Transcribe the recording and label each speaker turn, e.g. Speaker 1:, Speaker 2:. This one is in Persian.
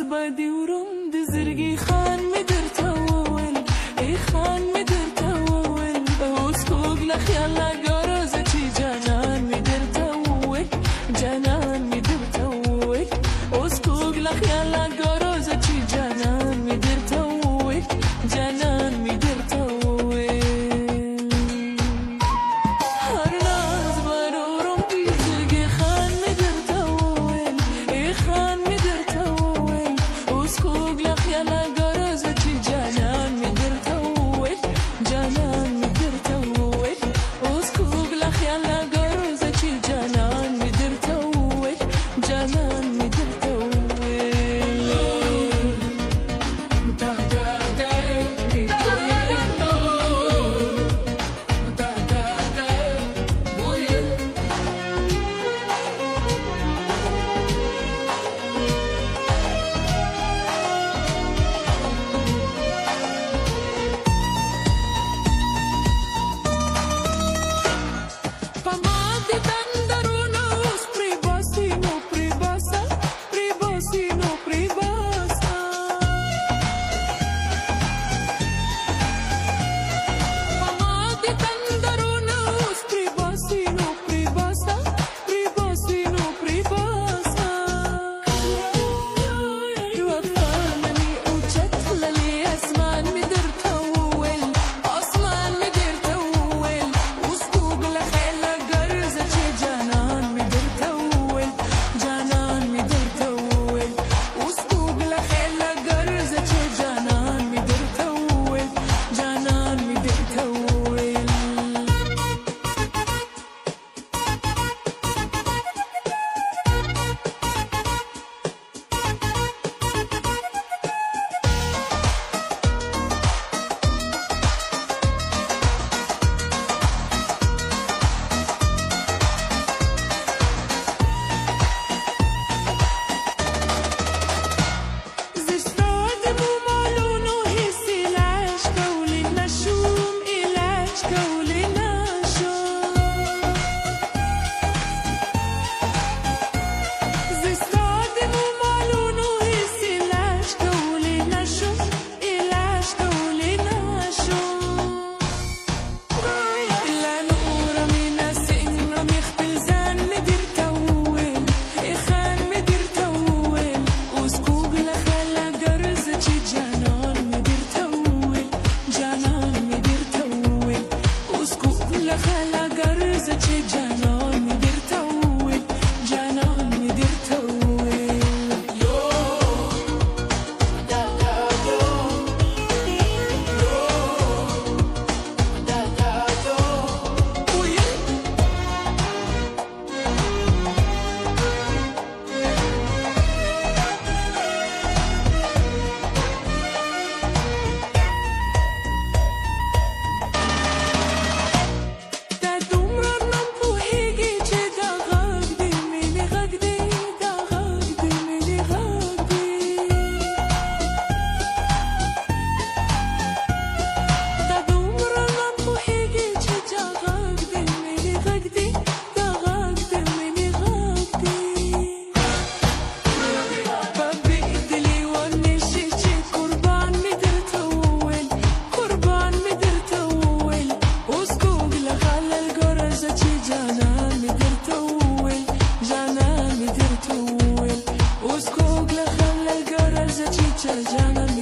Speaker 1: بدي ورم دزرقي خان مدر تول اي خان مدر تول وسكوك لخ يلا قرزتي جنان مدر تول جنان مدر تول وسكوك لخ يلا قرزتي جنان مدر تول جنان مدر تول هر ناز برورم دزرقي خان مدر تول اي خان مدر تول وسكوك لخ يلا قرزتي جنان مدر تول جنان مدر تول وسكوك لخ يلا قرزتي جنان مدر تول جنان مدر تول جنان